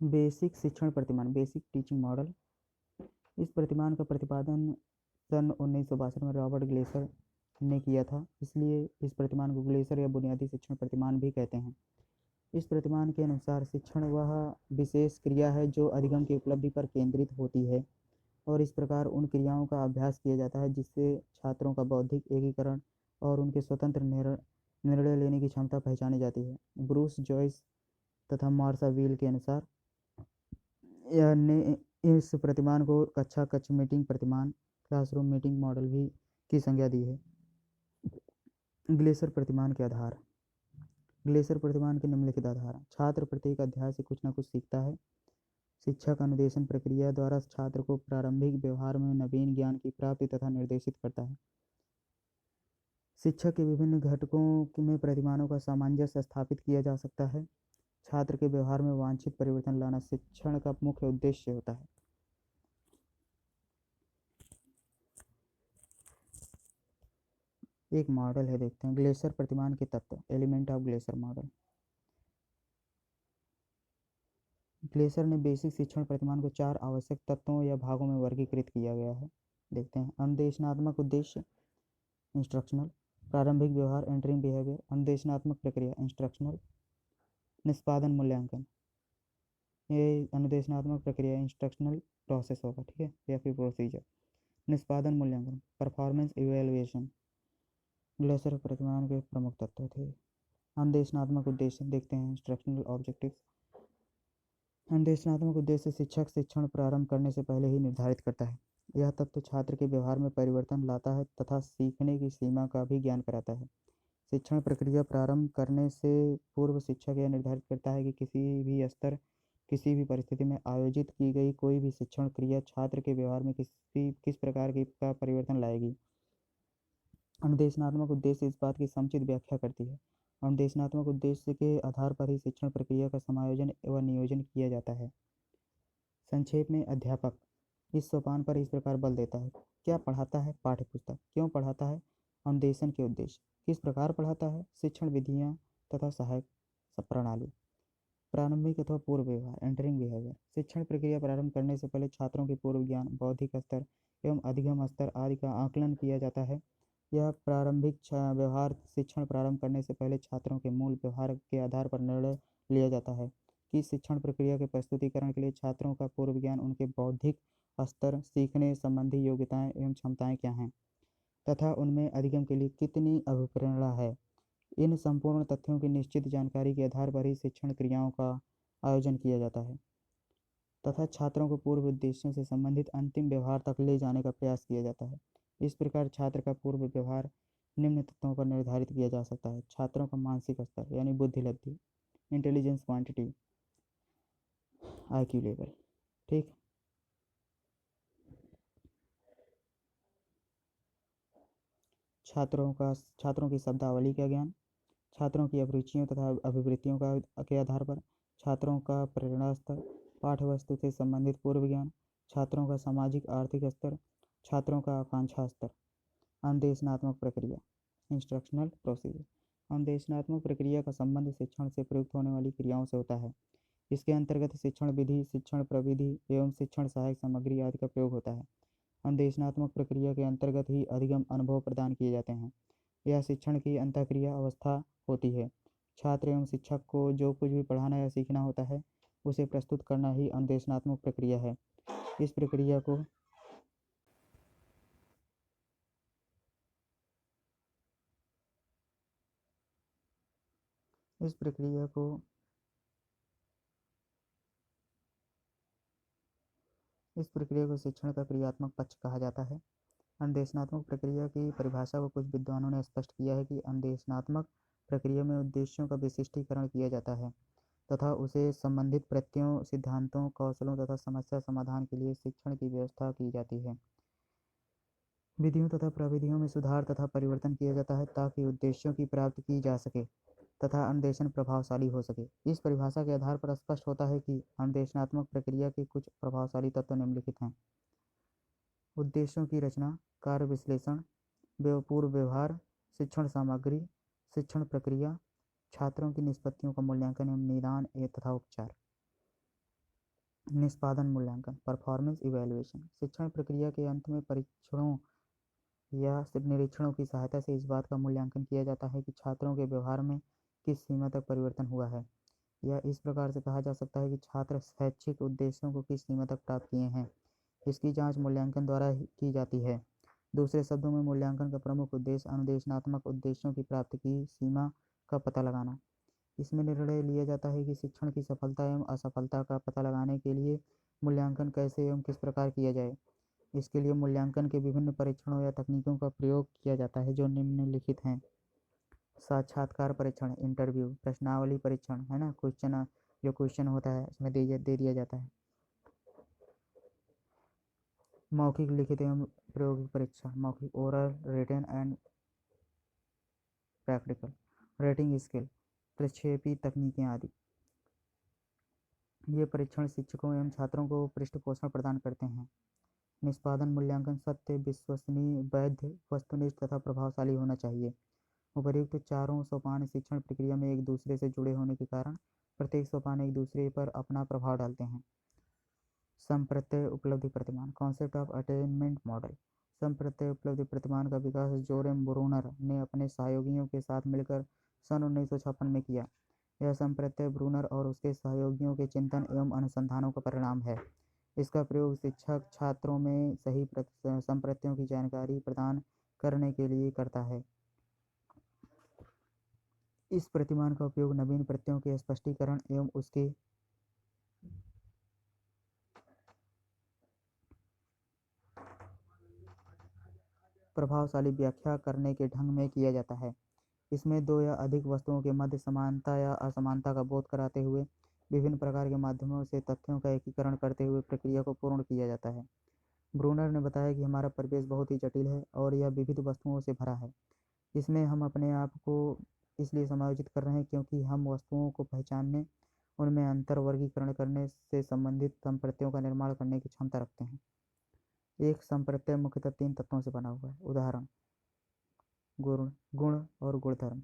A: बेसिक शिक्षण प्रतिमान, बेसिक टीचिंग मॉडल। इस प्रतिमान का प्रतिपादन सन 1962 में रॉबर्ट ग्लेसर ने किया था, इसलिए इस प्रतिमान को ग्लेसर या बुनियादी शिक्षण प्रतिमान भी कहते हैं। इस प्रतिमान के अनुसार शिक्षण वह विशेष क्रिया है जो अधिगम की उपलब्धि पर केंद्रित होती है और इस प्रकार उन क्रियाओं का अभ्यास किया जाता है जिससे छात्रों का बौद्धिक एकीकरण और उनके स्वतंत्र निर्णय लेने की क्षमता पहचानी जाती है। ब्रूस जॉयस तथा मार्शा व्हील के अनुसार ने इस प्रतिमान को कक्षा मीटिंग प्रतिमान, क्लासरूम मीटिंग मॉडल भी की संज्ञा दी है। ग्लेसर प्रतिमान के आधार। ग्लेसर प्रतिमान के निम्नलिखित आधार। छात्र प्रत्येक अध्याय से कुछ न कुछ सीखता है। शिक्षक अनुदेशन प्रक्रिया द्वारा छात्र को प्रारंभिक व्यवहार में नवीन ज्ञान की प्राप्ति तथा निर्देशित करता है। शिक्षा के विभिन्न घटकों में प्रतिमानों का सामंजस्य स्थापित किया जा सकता है। छात्र के व्यवहार में वांछित परिवर्तन लाना शिक्षण का मुख्य उद्देश्य होता है। एक मॉडल है, देखते हैं। ग्लेसर प्रतिमान के तत्व, element of Glaser model. Glaser ने बेसिक शिक्षण प्रतिमान को 4 आवश्यक तत्वों या भागों में वर्गीकृत किया गया है। देखते हैं। अनुदेशनात्मक उद्देश्य, इंस्ट्रक्शनल। प्रारंभिक व्यवहार, एंटरिंग बिहेवियर। अनुदेशनात्मक प्रक्रिया, इंस्ट्रक्शनल। निष्पादन मूल्यांकन, ये अनुदेशनात्मक प्रक्रिया इंस्ट्रक्शनल प्रोसेस होगा, ठीक है, या फिर प्रोसीजर। निष्पादन मूल्यांकन, परफॉर्मेंस इवेलुएशन। ग्लेसर प्रतिमान के प्रमुख तत्व थे। अनुदेशनात्मक उद्देश्य, देखते हैं। Instructional objectives. अनुदेशनात्मक उद्देश्य शिक्षक शिक्षण प्रारंभ करने से पहले ही निर्धारित करता है। यह तत्व छात्र के व्यवहार में परिवर्तन लाता है तथा सीखने की सीमा का भी ज्ञान कराता है। शिक्षण प्रक्रिया प्रारंभ करने से पूर्व शिक्षक यह निर्धारित करता है कि किसी भी स्तर, किसी भी परिस्थिति में आयोजित की गई कोई भी शिक्षण क्रिया छात्र के व्यवहार में किस प्रकार का परिवर्तन लाएगी। अनुदेशनात्मक उद्देश्य इस बात की समुचित व्याख्या करती है। अनुदेशनात्मक उद्देश्य के आधार पर ही शिक्षण प्रक्रिया का समायोजन एवं नियोजन किया जाता है। संक्षेप में, अध्यापक इस सोपान पर इस प्रकार बल देता है। क्या पढ़ाता है? पाठ्यपुस्तक। क्यों पढ़ाता है? अनुदेशन के उद्देश्य। किस प्रकार पढ़ाता है? शिक्षण विधियाँ तथा सहायक प्रणाली। प्रारंभिक अथवा पूर्व व्यवहार, एंटरिंग बिहेवियर। शिक्षण प्रक्रिया प्रारंभ करने से पहले छात्रों के पूर्व ज्ञान, बौद्धिक स्तर एवं अधिगम स्तर आदि का आकलन किया जाता है। यह प्रारंभिक व्यवहार शिक्षण प्रारंभ करने से पहले छात्रों के मूल व्यवहार के आधार पर निर्णय लिया जाता है कि शिक्षण प्रक्रिया के प्रस्तुतिकरण के लिए छात्रों का पूर्व ज्ञान, उनके बौद्धिक स्तर, सीखने संबंधी योग्यताएं एवं क्षमताएं क्या हैं तथा उनमें अधिगम के लिए कितनी अभिप्रेरणा है। इन संपूर्ण तथ्यों की निश्चित जानकारी के आधार पर ही शिक्षण क्रियाओं का आयोजन किया जाता है तथा छात्रों को पूर्व उद्देश्यों से संबंधित अंतिम व्यवहार तक ले जाने का प्रयास किया जाता है। इस प्रकार छात्र का पूर्व व्यवहार निम्न तत्वों पर निर्धारित किया जा सकता है। छात्रों का मानसिक स्तर यानी बुद्धि लब्धि, इंटेलिजेंस क्वांटिटी, IQ लेवल, ठीक। छात्रों की शब्दावली का ज्ञान, छात्रों की अभिरुचियों तथा अभिवृत्तियों के आधार पर छात्रों का प्रेरणा स्तर, पाठ्यवस्तु से संबंधित पूर्व ज्ञान, छात्रों का सामाजिक आर्थिक स्तर, छात्रों का आकांक्षा स्तर। अनुदेशनात्मक प्रक्रिया, इंस्ट्रक्शनल प्रोसीजर। अनुदेशनात्मक प्रक्रिया का संबंध शिक्षण से प्रयुक्त होने वाली क्रियाओं से होता है। इसके अंतर्गत शिक्षण विधि, शिक्षण प्रविधि एवं शिक्षण सहायक सामग्री आदि का प्रयोग होता है। अनुदेशनात्मक प्रक्रिया के अंतर्गत ही अधिगम अनुभव प्रदान किए जाते हैं। यह शिक्षण की अंतःक्रिया अवस्था होती है। छात्र एवं शिक्षक को जो कुछ भी पढ़ाना या सीखना होता है उसे प्रस्तुत करना ही अनुदेशनात्मक प्रक्रिया है। इस प्रक्रिया को इस प्रक्रिया को शिक्षण का क्रियात्मक पक्ष कहा जाता है। अनुदेशनात्मक प्रक्रिया की परिभाषा को कुछ विद्वानों ने स्पष्ट किया है कि अनुदेशनात्मक प्रक्रिया में उद्देश्यों का विशिष्टीकरण किया जाता है तथा उसे संबंधित प्रत्ययों, सिद्धांतों, कौशलों तथा समस्या समाधान के लिए शिक्षण की व्यवस्था की जाती है। विधियों तथा प्रविधियों में सुधार तथा परिवर्तन किया जाता है ताकि उद्देश्यों की प्राप्ति की जा सके तथा अनुदेशन प्रभावशाली हो सके। इस परिभाषा के आधार पर स्पष्ट होता है कि अनुदेशनात्मक प्रक्रिया के कुछ प्रभावशाली तत्व निम्नलिखित हैं। उद्देश्यों की रचना, कार्य विश्लेषण, पूर्व व्यवहार, शिक्षण सामग्री, शिक्षण प्रक्रिया, छात्रों की निष्पत्तियों का मूल्यांकन एवं निदान तथा उपचार। निष्पादन मूल्यांकन, परफॉर्मेंस इवैल्यूएशन। शिक्षण प्रक्रिया के अंत में परीक्षणों या निरीक्षणों की सहायता से इस बात का मूल्यांकन किया जाता है कि छात्रों के व्यवहार में किस सीमा तक परिवर्तन हुआ है। या इस प्रकार से कहा जा सकता है कि छात्र शैक्षिक उद्देश्यों को किस सीमा तक प्राप्त किए हैं। इसकी जांच मूल्यांकन द्वारा की जाती है। दूसरे शब्दों में मूल्यांकन का प्रमुख उद्देश्य अनुदेशनात्मक उद्देश्यों की प्राप्ति की सीमा का पता लगाना। इसमें निर्णय लिया जाता है कि शिक्षण की सफलता एवं असफलता का पता लगाने के लिए मूल्यांकन कैसे एवं किस प्रकार किया जाए। इसके लिए मूल्यांकन के विभिन्न परीक्षणों या तकनीकों का प्रयोग किया जाता है जो निम्नलिखित हैं। साक्षात्कार परीक्षण, इंटरव्यू, प्रश्नावली परीक्षण, है ना, जो क्वेश्चन होता है उसमें दे दिया जाता है। मौखिक, लिखित एवं प्रायोगिक परीक्षा, मौखिक, oral, written and practical, rating scale, प्रक्षेपी तकनीकें आदि। ये परीक्षण शिक्षकों एवं छात्रों को पृष्ठपोषण प्रदान करते हैं। निष्पादन मूल्यांकन सत्य, विश्वसनीय, वैध, वस्तुनिष्ठ तथा प्रभावशाली होना चाहिए। उपर्युक्त चारों सोपान शिक्षण प्रक्रिया में एक दूसरे से जुड़े होने के कारण प्रत्येक सोपान एक दूसरे पर अपना प्रभाव डालते हैं। संप्रत्यय उपलब्धि प्रतिमान, कॉन्सेप्ट ऑफ अटेनमेंट मॉडल। संप्रत्यय उपलब्धि प्रतिमान का विकास जोरेम ब्रूनर ने अपने सहयोगियों के साथ मिलकर सन 1956 में किया। यह संप्रत्यय ब्रूनर और उसके सहयोगियों के चिंतन एवं अनुसंधानों का परिणाम है। इसका प्रयोग शिक्षक छात्रों में सही संप्रत्ययों की जानकारी प्रदान करने के लिए करता है। इस प्रतिमान का उपयोग नवीन प्रत्ययों के स्पष्टीकरण एवं उसके प्रभावशाली व्याख्या करने के ढंग में किया जाता है। इसमें दो या अधिक वस्तुओं के मध्य समानता या असमानता का बोध कराते हुए विभिन्न प्रकार के माध्यमों से तथ्यों का एकीकरण करते हुए प्रक्रिया को पूर्ण किया जाता है। ब्रूनर ने बताया कि हमारा परिवेश बहुत ही जटिल है और यह विविध वस्तुओं से भरा है। इसमें हम अपने आप को इसलिए समायोजित कर रहे हैं क्योंकि हम वस्तुओं को पहचानने, उनमें अंतर वर्गीकरण करने से संबंधित संप्रत्ययों का निर्माण करने की क्षमता रखते हैं। एक संप्रत्यय मुख्यतः 3 तत्वों से बना हुआ है। उदाहरण, गुण और गुणधर्म।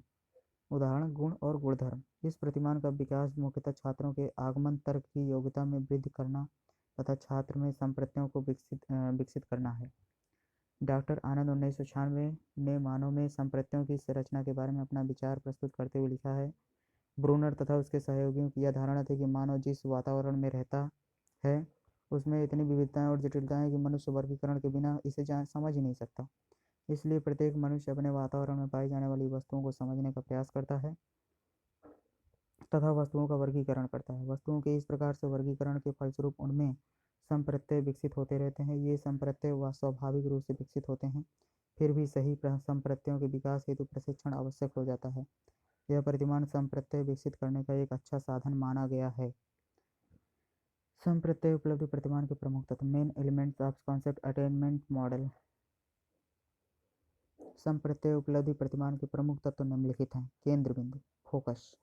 A: उदाहरण, गुण और गुणधर्म। इस प्रतिमान का विकास मुख्यतः छात्रों के आगमन तर्क की योग्यता में वृद्धि करना तथा छात्र में संप्रत्ययों को विकसित करना है। डॉक्टर आनंद 1996 ने मानव में संप्रत्ययों की संरचना के बारे में अपना विचार प्रस्तुत करते हुए लिखा है, ब्रूनर तथा उसके सहयोगियों की यह धारणा थी कि मानव जिस वातावरण में रहता है उसमें इतनी विविधताएं और जटिलताएं कि मनुष्य वर्गीकरण के बिना इसे समझ ही नहीं सकता। इसलिए प्रत्येक मनुष्य अपने वातावरण में पाई जाने वाली वस्तुओं को समझने का प्रयास करता है तथा वस्तुओं का वर्गीकरण करता है। वस्तुओं के इस प्रकार से वर्गीकरण के फलस्वरूप उनमें संप्रत्यय विकसित होते रहते हैं। ये संप्रत्यय व स्वाभाविक रूप से विकसित होते हैं, फिर भी सही संप्रत्ययों के विकास हेतु प्रशिक्षण आवश्यक हो जाता है। यह प्रतिमान संप्रत्यय विकसित करने का एक अच्छा साधन माना गया है। संप्रत्यय उपलब्धि प्रतिमान के प्रमुख तत्व, main elements of concept attainment model. संप्रत्यय उपलब्धि प्रतिमान के प्रमुख तत्व निम्नलिखित हैं। केंद्र बिंदु, फोकस।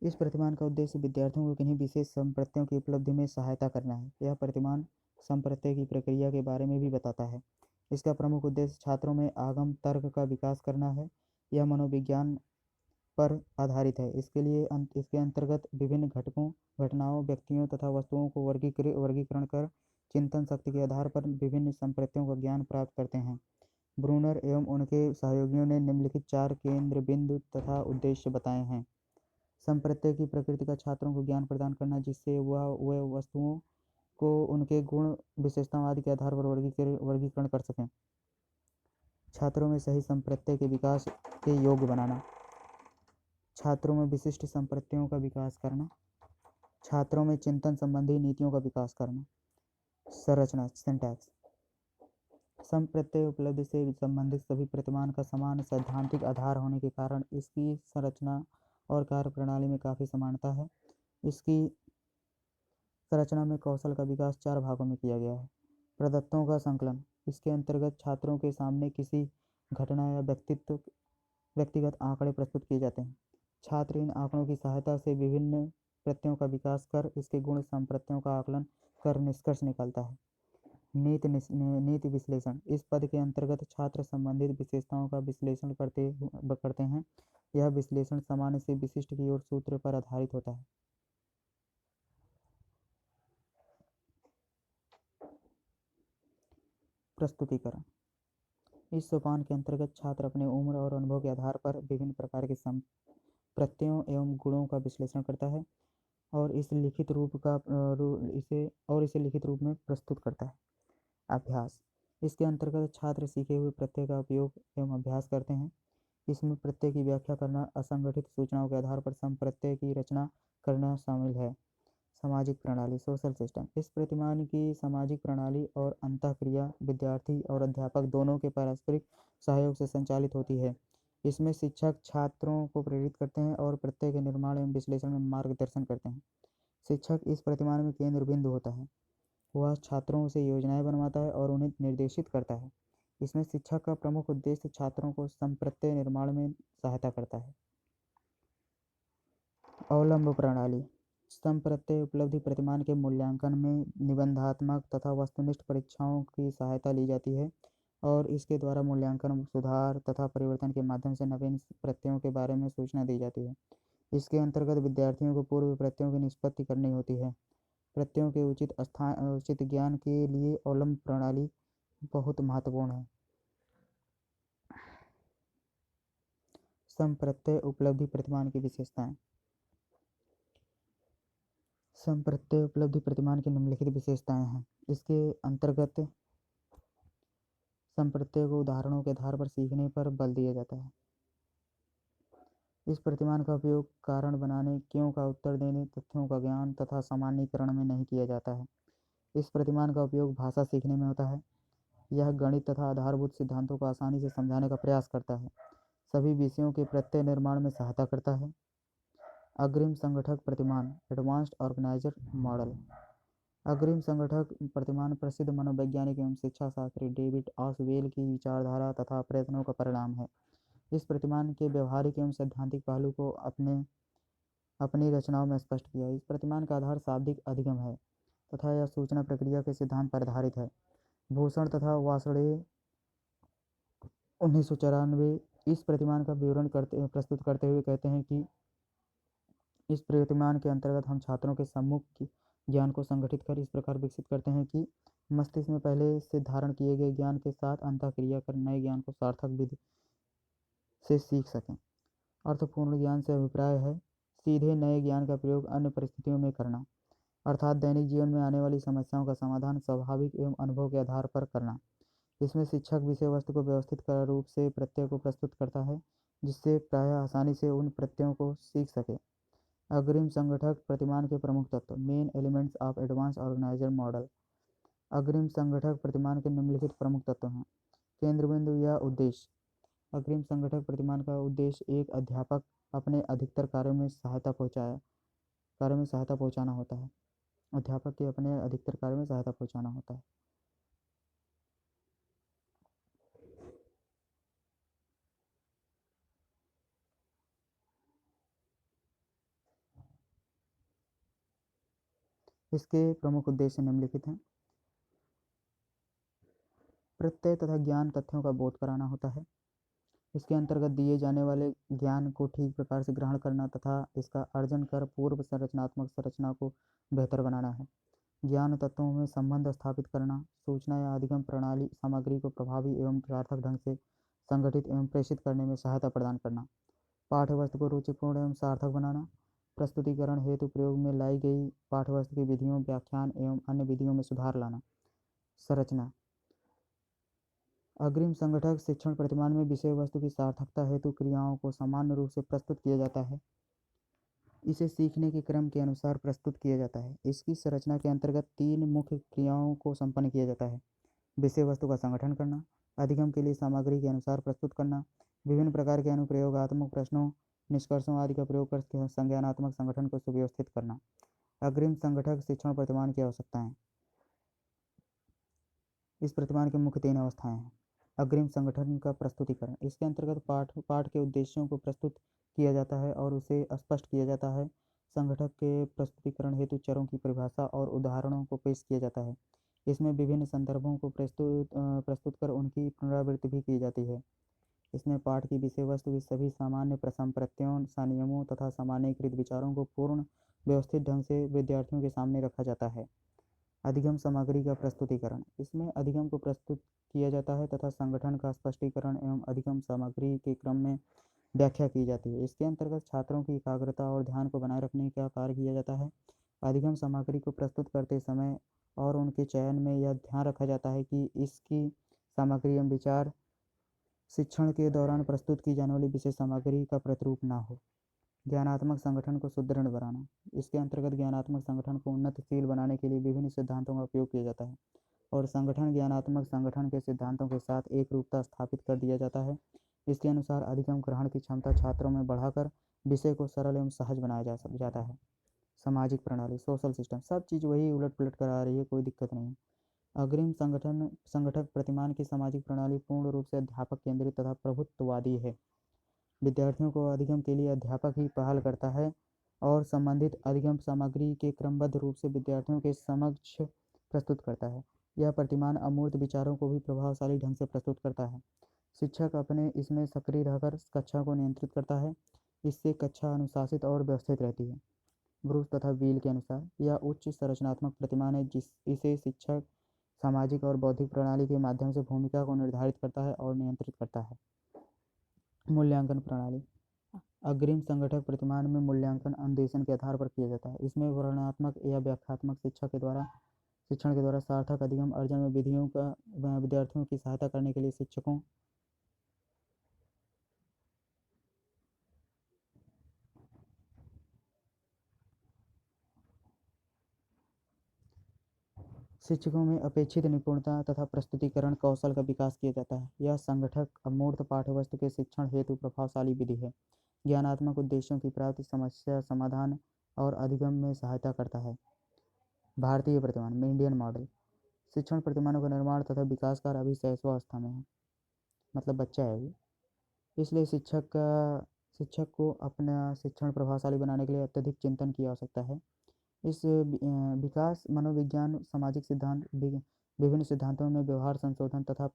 A: इस प्रतिमान का उद्देश्य विद्यार्थियों को किन्हीं विशेष संप्रत्ययों की उपलब्धि में सहायता करना है। यह प्रतिमान संप्रत्यय की प्रक्रिया के बारे में भी बताता है। इसका प्रमुख उद्देश्य छात्रों में आगम तर्क का विकास करना है। यह मनोविज्ञान पर आधारित है। इसके अंतर्गत विभिन्न घटकों, घटनाओं, व्यक्तियों तथा वस्तुओं को वर्गीकरण कर चिंतन शक्ति के आधार पर विभिन्न संप्रत्ययों का ज्ञान प्राप्त करते हैं। ब्रूनर एवं उनके सहयोगियों ने निम्नलिखित 4 केंद्र बिंदु तथा उद्देश्य बताए हैं। संप्रत्यय की प्रकृति का छात्रों को ज्ञान प्रदान करना, जिससे वह वस्तुओं को उनके गुण, विशेषताओं आदि के आधार पर वर्गीकरण कर सकें। छात्रों में सही संप्रत्यय के विकास के योग्य बनाना। छात्रों में विशिष्ट संप्रत्ययों का विकास करना। छात्रों में चिंतन संबंधी नीतियों का विकास करना। संरचना, सिंटैक्स। संप्रत्यय उपलब्धि से संबंधित सभी प्रतिमान का समान सैद्धांतिक आधार होने के कारण इसकी संरचना और कार्यप्रणाली में काफ़ी समानता है। इसकी संरचना में कौशल का विकास 4 भागों में किया गया है। प्रदत्तों का संकलन। इसके अंतर्गत छात्रों के सामने किसी घटना या व्यक्तिगत आंकड़े प्रस्तुत किए जाते हैं। छात्र इन आंकड़ों की सहायता से विभिन्न प्रत्ययों का विकास कर इसके गुण संप्रत्ययों का आकलन कर निष्कर्ष निकालता है। नीति विश्लेषण। इस पद के अंतर्गत छात्र संबंधित विशेषताओं का विश्लेषण करते हैं। यह विश्लेषण सामान्य से विशिष्ट की ओर सूत्र पर आधारित होता है। प्रस्तुतिकरण। इस सोपान के अंतर्गत छात्र अपने उम्र और अनुभव के आधार पर विभिन्न प्रकार के संप्रत्ययों एवं गुणों का विश्लेषण करता है और इसे लिखित रूप में प्रस्तुत करता है। अभ्यास। इसके अंतर्गत छात्र सीखे हुए प्रत्यय का उपयोग एवं अभ्यास करते हैं। इसमें प्रत्यय की व्याख्या करना, असंगठित सूचनाओं के आधार पर संप्रत्यय की रचना करना शामिल है। सामाजिक प्रणाली सोशल सिस्टम। इस प्रतिमान की सामाजिक प्रणाली और अंतःक्रिया विद्यार्थी और अध्यापक दोनों के पारस्परिक सहयोग से संचालित होती है। इसमें शिक्षक छात्रों को प्रेरित करते हैं और प्रत्यय के निर्माण एवं विश्लेषण में मार्गदर्शन करते हैं। शिक्षक इस प्रतिमान में केंद्र बिंदु होता है। वह छात्रों से योजनाएं बनवाता है और उन्हें निर्देशित करता है। इसमें शिक्षक का प्रमुख उद्देश्य छात्रों को संप्रत्यय निर्माण में सहायता करता है। अवलंब प्रणाली संप्रत्यय उपलब्धि प्रतिमान के मूल्यांकन में निबंधात्मक तथा वस्तुनिष्ठ परीक्षाओं की सहायता ली जाती है और इसके द्वारा मूल्यांकन सुधार तथा परिवर्तन के माध्यम से नवीन प्रत्ययों के बारे में सूचना दी जाती है। इसके अंतर्गत विद्यार्थियों को पूर्व प्रत्ययों की निष्पत्ति करनी होती है। प्रत्ययों के उचित ज्ञान के लिए अवलंब प्रणाली बहुत महत्वपूर्ण है। संप्रत्यय उपलब्धि प्रतिमान की विशेषताएं। संप्रत्यय उपलब्धि प्रतिमान की निम्नलिखित विशेषताएं हैं। इसके अंतर्गत संप्रत्यय को उदाहरणों के आधार पर सीखने पर बल दिया जाता है। इस प्रतिमान का उपयोग कारण बनाने, क्यों का उत्तर देने, तथ्यों का ज्ञान तथा सामान्यीकरण में नहीं किया जाता है। इस प्रतिमान का उपयोग भाषा सीखने में होता है। यह गणित तथा आधारभूत सिद्धांतों को आसानी से समझाने का प्रयास करता है। सभी विषयों के प्रत्यय निर्माण में सहायता करता है। अग्रिम संगठक प्रतिमान एडवांस्ड ऑर्गेनाइजर मॉडल। अग्रिम संगठक प्रतिमान प्रसिद्ध मनोवैज्ञानिक एवं शिक्षा शास्त्री डेविड ऑसवेल की विचारधारा तथा प्रयत्नों का परिणाम है। इस प्रतिमान के व्यवहारिक एवं सैद्धांतिक पहलू को अपनी रचनाओं में स्पष्ट किया। इस प्रतिमान का आधार शाब्दिक अधिगम है तथा यह सूचना प्रक्रिया के सिद्धांत पर आधारित है। भूषण तथा वासड़े 1994 इस प्रतिमान का विवरण प्रस्तुत करते हुए कहते हैं कि इस प्रतिमान के अंतर्गत हम छात्रों के सम्मुख ज्ञान को संगठित कर इस प्रकार विकसित करते हैं कि मस्तिष्क में पहले से धारण किए गए ज्ञान के साथ अंतःक्रिया कर नए ज्ञान को सार्थक विधि से सीख सकें। अर्थपूर्ण ज्ञान से अभिप्राय है सीधे नए ज्ञान का प्रयोग अन्य परिस्थितियों में करना, अर्थात दैनिक जीवन में आने वाली समस्याओं का समाधान स्वाभाविक एवं अनुभव के आधार पर करना। इसमें शिक्षक विषय वस्तु को व्यवस्थित रूप से प्रत्यय को प्रस्तुत करता है जिससे प्रायः आसानी से उन प्रत्ययों को सीख सके। अग्रिम संगठक प्रतिमान के प्रमुख तत्व main elements of advance organiser model. अग्रिम संगठक प्रतिमान के निम्नलिखित प्रमुख तत्व हैं। केंद्र बिंदु या उद्देश्य। अग्रिम संगठक प्रतिमान का उद्देश्य एक अध्यापक अपने अधिकतर कार्यों में सहायता पहुंचाना होता है। अध्यापक के अपने अधिकतर कार्यों में सहायता पहुंचाना होता है। इसके प्रमुख उद्देश्य निम्नलिखित हैं। प्रत्यय तथा ज्ञान तथ्यों का बोध कराना होता है। इसके अंतर्गत दिए जाने वाले ज्ञान को ठीक प्रकार से ग्रहण करना तथा इसका अर्जन कर पूर्व संरचनात्मक संरचना को बेहतर बनाना है। ज्ञान तत्वों में संबंध स्थापित करना, सूचना या अधिगम प्रणाली सामग्री को प्रभावी एवं सार्थक ढंग से संगठित एवं प्रेषित करने में सहायता प्रदान करना, पाठ्यवस्तु को रुचिपूर्ण एवं सार्थक बनाना, प्रस्तुतिकरण हेतु प्रयोग में लाई गई पाठ्यवस्तु की विधियों, व्याख्यान एवं अन्य विधियों में सुधार लाना। संरचना। अग्रिम संगठक शिक्षण प्रतिमान में विषय वस्तु की सार्थकता हेतु क्रियाओं को सामान्य रूप से प्रस्तुत किया जाता है। इसे सीखने के क्रम के अनुसार प्रस्तुत किया जाता है। इसकी संरचना के अंतर्गत 3 मुख्य क्रियाओं को संपन्न किया जाता है। विषय वस्तु का संगठन करना, अधिगम के लिए सामग्री के अनुसार प्रस्तुत करना, विभिन्न प्रकार के अनुप्रयोगात्मक प्रश्नों, निष्कर्षों आदि का प्रयोग कर संज्ञानात्मक संगठन को सुव्यवस्थित करना। अग्रिम संगठक शिक्षण प्रतिमान की आवश्यकताएं। इस प्रतिमान की मुख्य 3 अवस्थाएं हैं। अग्रिम संगठन का प्रस्तुतिकरण। इसके अंतर्गत पाठ के उद्देश्यों को प्रस्तुत किया जाता है और उसे स्पष्ट किया जाता है। संगठक के प्रस्तुतिकरण हेतु चरों की परिभाषा और उदाहरणों को पेश किया जाता है। इसमें विभिन्न संदर्भों को प्रस्तुत कर उनकी पुनरावृत्ति भी की जाती है। इसमें पाठ की विषय वस्तु की सभी सामान्य संप्रत्ययों, संनियमों तथा सामान्यीकृत विचारों को पूर्ण व्यवस्थित ढंग से विद्यार्थियों के सामने रखा जाता है। अधिगम सामग्री का प्रस्तुतिकरण। इसमें अधिगम को प्रस्तुत किया जाता है तथा संगठन का स्पष्टीकरण एवं अधिगम सामग्री के क्रम में व्याख्या की जाती है। इसके अंतर्गत छात्रों की एकाग्रता और ध्यान को बनाए रखने का कार्य किया जाता है। अधिगम सामग्री को प्रस्तुत करते समय और उनके चयन में यह ध्यान रखा जाता है कि इसकी सामग्री एवं विचार शिक्षण के दौरान प्रस्तुत की जाने वाली विशेष सामग्री का प्रतिरूप न हो। ज्ञानात्मक संगठन को सुदृढ़ बनाना। इसके अंतर्गत ज्ञानात्मक संगठन को उन्नतशील बनाने के लिए विभिन्न सिद्धांतों का उपयोग किया जाता है और संगठन ज्ञानात्मक संगठन के सिद्धांतों के साथ एक रूपता स्थापित कर दिया जाता है। इसके अनुसार अधिगम ग्रहण की क्षमता छात्रों में बढ़ाकर विषय को सरल एवं सहज बनाया जाता है। सामाजिक प्रणाली, सोशल सिस्टम, सब चीज़ वही उलट पुलट करा रही है, कोई दिक्कत नहीं है। अग्रिम संगठक प्रतिमान की सामाजिक प्रणाली पूर्ण रूप से अध्यापक केंद्रित तथा प्रभुत्ववादी है। विद्यार्थियों को अधिगम के लिए अध्यापक ही पहल करता है और संबंधित अधिगम सामग्री के क्रमबद्ध रूप से विद्यार्थियों के समक्ष प्रस्तुत करता है। यह प्रतिमान अमूर्त विचारों को भी प्रभावशाली ढंग से प्रस्तुत करता है। शिक्षक अपने इसमें सक्रिय रहकर कक्षा को नियंत्रित करता है। इससे कक्षा अनुशासित और व्यवस्थित रहती है। ब्रूस तथा व्हील के अनुसार यह उच्च संरचनात्मक प्रतिमान है इसे शिक्षक सामाजिक और बौद्धिक प्रणाली के माध्यम से भूमिका को निर्धारित करता है और नियंत्रित करता है। मूल्यांकन प्रणाली। अग्रिम संगठक प्रतिमान में मूल्यांकन अनुदेशन के आधार पर किया जाता है। इसमें वर्णनात्मक या व्याख्यात्मक शिक्षण के द्वारा सार्थक अधिगम अर्जन में विधियों का विद्यार्थियों की सहायता करने के लिए शिक्षकों में अपेक्षित निपुणता तथा प्रस्तुतिकरण कौशल का विकास किया जाता है। यह संगठक अमूर्त पाठ्यवस्तु के शिक्षण हेतु प्रभावशाली विधि है। ज्ञानात्मक उद्देश्यों की प्राप्ति, समस्या समाधान और अधिगम में सहायता करता है। भारतीय प्रतिमान में इंडियन मॉडल। शिक्षण प्रतिमानों का निर्माण तथा विकास कार्य अभी शैशवावस्था में है, मतलब बच्चा है अभी। इसलिए शिक्षक को अपना शिक्षण प्रभावशाली बनाने के लिए अत्यधिक चिंतन की आवश्यकता है। इस विकास मनोविज्ञान, सामाजिक सिद्धांत, विभिन्न सिद्धांतों में व्यवहार संशोधन तथा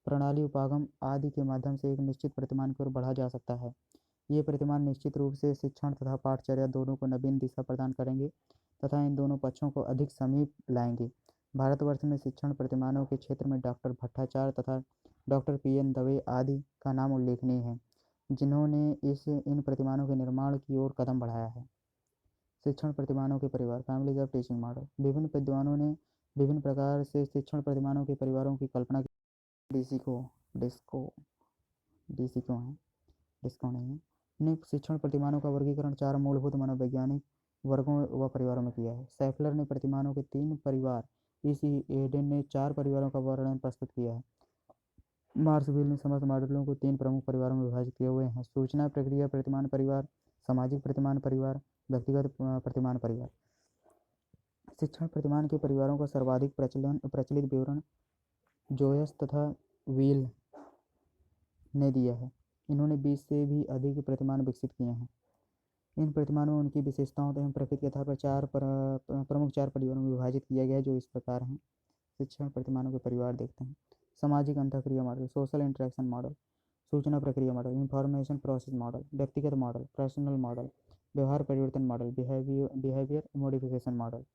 A: प्रणाली उपागम आदि के माध्यम से एक निश्चित प्रतिमान की ओर बढ़ा जा सकता है। ये प्रतिमान निश्चित रूप से शिक्षण तथा पाठचर्या दोनों को नवीन दिशा प्रदान करेंगे तथा इन दोनों पक्षों को अधिक समीप लाएंगे। भारतवर्ष में शिक्षण प्रतिमानों के क्षेत्र में डॉक्टर भट्टाचार्य तथा डॉक्टर PN दवे आदि का नाम उल्लेखनीय है, जिन्होंने इन प्रतिमानों के निर्माण की ओर कदम बढ़ाया है। शिक्षण प्रतिमानों के परिवार, फैमिलीज ऑफ टीचिंग मॉडल। विभिन्न विद्वानों ने विभिन्न प्रकार से शिक्षण प्रतिमानों के परिवारों की कल्पना की। डिस्को नहीं है। ने शिक्षण प्रतिमानों का वर्गीकरण 4 मूलभूत मनोवैज्ञानिक वर्गों व परिवारों में किया है। सैफलर ने प्रतिमानों के 3 परिवार, इसी एडेन ने 4 परिवारों का वर्णन प्रस्तुत किया है। मार्सविल ने समस्त मॉडलों को 3 प्रमुख परिवारों में विभाजित किए हुए हैं: सूचना प्रक्रिया प्रतिमान परिवार, सामाजिक प्रतिमान परिवार, व्यक्तिगत प्रतिमान परिवार। शिक्षण प्रतिमान के परिवारों का सर्वाधिक प्रचलित विवरण जोयस तथा व्हील ने दिया है। इन्होंने 20 से भी अधिक प्रतिमान विकसित किए हैं। इन प्रतिमानों में उनकी विशेषताओं एवं प्रकृति के आधार पर प्रमुख 4 परिवारों में विभाजित किया गया है, जो इस प्रकार हैं। शिक्षण प्रतिमानों के परिवार देखते हैं। सामाजिक अंतःक्रिया मॉडल, सोशल इंटरेक्शन मॉडल, सूचना प्रक्रिया मॉडल, इंफॉर्मेशन प्रोसेस मॉडल, व्यक्तिगत मॉडल, पर्सनल मॉडल, व्यवहार परिवर्तन model, behaviour modification model.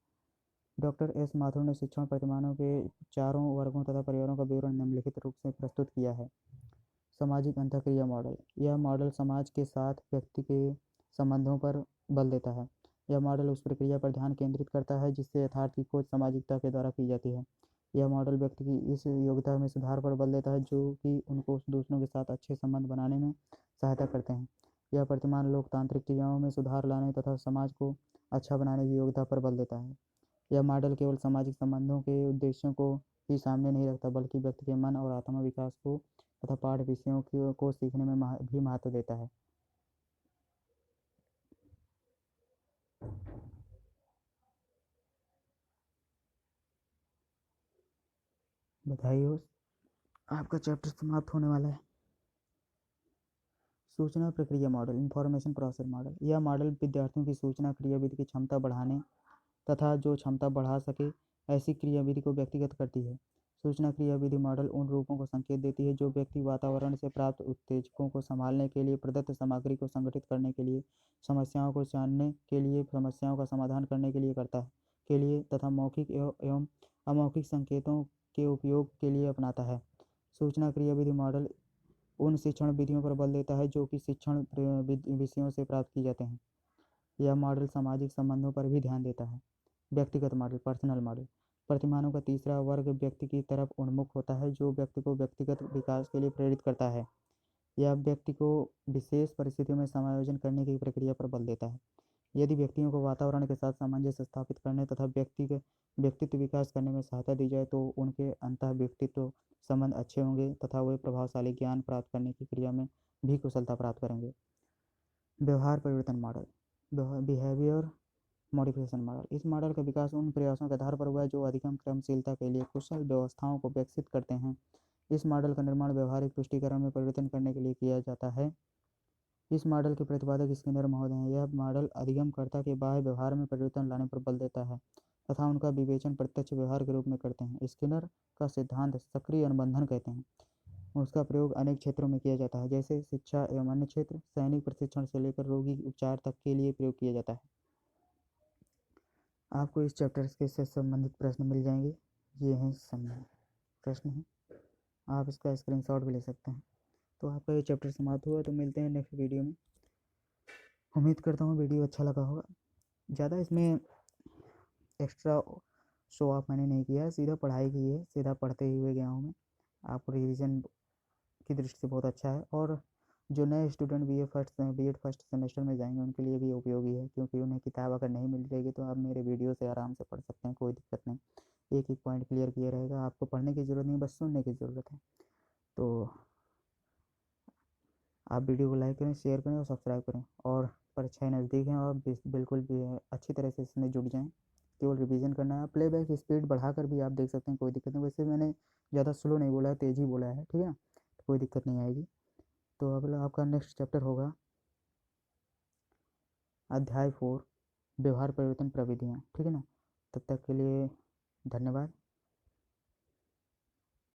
A: Doctor S Mathur ने शिक्षण प्रतिमानों के चारों वर्गों तथा परिवारों का विवरण निम्नलिखित रूप से प्रस्तुत किया है। सामाजिक अंतःक्रिया मॉडल। यह मॉडल समाज के साथ व्यक्ति के संबंधों पर बल देता है। यह मॉडल उस प्रक्रिया पर ध्यान केंद्रित करता है जिससे यथार्थ की खोज सामाजिकता के द्वारा की जाती है। यह मॉडल व्यक्ति की इस योग्यता में सुधार पर बल देता है जो कि उनको दूसरों के साथ अच्छे संबंध बनाने में सहायता करते हैं। यह प्रतिमान लोकतांत्रिक क्रियाओं में सुधार लाने तथा समाज को अच्छा बनाने की योग्यता पर बल देता है। यह मॉडल केवल सामाजिक संबंधों के उद्देश्यों को ही सामने नहीं रखता, बल्कि व्यक्ति के मन और आत्मा विकास को तथा पाठ विषयों को सीखने में भी महत्व देता है। बधाई हो, आपका चैप्टर समाप्त होने वाला है। सूचना प्रक्रिया मॉडल, इंफॉर्मेशन प्रोसेस मॉडल। यह मॉडल विद्यार्थियों की सूचना क्रियाविधि की क्षमता बढ़ाने तथा जो क्षमता बढ़ा सके ऐसी क्रियाविधि को व्यक्तिगत करती है। सूचना क्रियाविधि मॉडल उन रूपों को संकेत देती है जो व्यक्ति वातावरण से प्राप्त उत्तेजकों को संभालने के लिए, प्रदत्त सामग्री को संगठित करने के लिए, समस्याओं को जानने के लिए, समस्याओं का समाधान करने के लिए तथा मौखिक एवं अमौखिक संकेतों के उपयोग के लिए अपनाता है। सूचना क्रियाविधि मॉडल उन शिक्षण विधियों पर बल देता है जो कि शिक्षण विषयों से प्राप्त की जाते हैं। यह मॉडल सामाजिक संबंधों पर भी ध्यान देता है। व्यक्तिगत मॉडल, पर्सनल मॉडल। प्रतिमानों का तीसरा वर्ग व्यक्ति की तरफ उन्मुख होता है जो व्यक्ति को व्यक्तिगत विकास के लिए प्रेरित करता है। यह व्यक्ति को विशेष परिस्थितियों में समायोजन करने की प्रक्रिया पर बल देता है। यदि व्यक्तियों को वातावरण के साथ सामंजस्य स्थापित करने तथा व्यक्तित्व विकास करने में सहायता दी जाए तो उनके अंतः व्यक्तित्व संबंध अच्छे होंगे तथा वे प्रभावशाली ज्ञान प्राप्त करने की क्रिया में भी कुशलता प्राप्त करेंगे। व्यवहार परिवर्तन मॉडल, बिहेवियर मॉडिफिकेशन मॉडल। इस मॉडल का विकास उन प्रयासों के आधार पर हुआ है जो अधिगम क्रमशीलता के लिए कुशल व्यवस्थाओं को विकसित करते हैं। इस मॉडल का निर्माण व्यवहारिक पुष्टिकरण में परिवर्तन करने के लिए किया जाता है। इस मॉडल के प्रतिपादक स्किनर महोदय हैं। यह मॉडल अधिगमकर्ता के बाह्य व्यवहार में परिवर्तन लाने पर बल देता है तथा उनका विवेचन प्रत्यक्ष व्यवहार के रूप में करते हैं। स्किनर का सिद्धांत सक्रिय अनुबंधन कहते हैं। उसका प्रयोग अनेक क्षेत्रों में किया जाता है, जैसे शिक्षा एवं अन्य क्षेत्र, सैनिक प्रशिक्षण से लेकर रोगी उपचार तक के लिए प्रयोग किया जाता है। आपको इस चैप्टर से संबंधित प्रश्न मिल जाएंगे। ये हैं प्रश्न हैं, आप इसका स्क्रीनशॉट भी ले सकते हैं। तो आपका ये चैप्टर समाप्त हुआ। तो मिलते हैं नेक्स्ट वीडियो में। उम्मीद करता हूँ वीडियो अच्छा लगा होगा। ज़्यादा इसमें एक्स्ट्रा शो ऑफ मैंने नहीं किया है, सीधा पढ़ाई की है, सीधा पढ़ते हुए गया हूँ मैं। आपको रिवीजन की दृष्टि से बहुत अच्छा है और जो नए स्टूडेंट बीएड फर्स्ट सेमेस्टर में जाएंगे उनके लिए भी उपयोगी है, क्योंकि उन्हें किताब अगर नहीं मिल जाएगी तो आप मेरे वीडियो से आराम से पढ़ सकते हैं, कोई दिक्कत नहीं। एक एक पॉइंट क्लियर किया रहेगा, आपको पढ़ने की ज़रूरत नहीं, बस सुनने की ज़रूरत है। तो आप वीडियो को लाइक करें, शेयर करें और सब्सक्राइब करें। और परीक्षाएँ नज़दीक हैं और बिल्कुल भी अच्छी तरह से इसमें जुट जाएँ। केवल रिवीजन करना है। प्लेबैक स्पीड बढ़ाकर भी आप देख सकते हैं, कोई दिक्कत नहीं। वैसे मैंने ज़्यादा स्लो नहीं बोला है, तेज़ ही बोला है, ठीक है ना? तो कोई दिक्कत नहीं आएगी। तो अगला आपका नेक्स्ट चैप्टर होगा अध्याय 4, व्यवहार परिवर्तन प्रविधियाँ, ठीक है ना? तब तक के लिए धन्यवाद।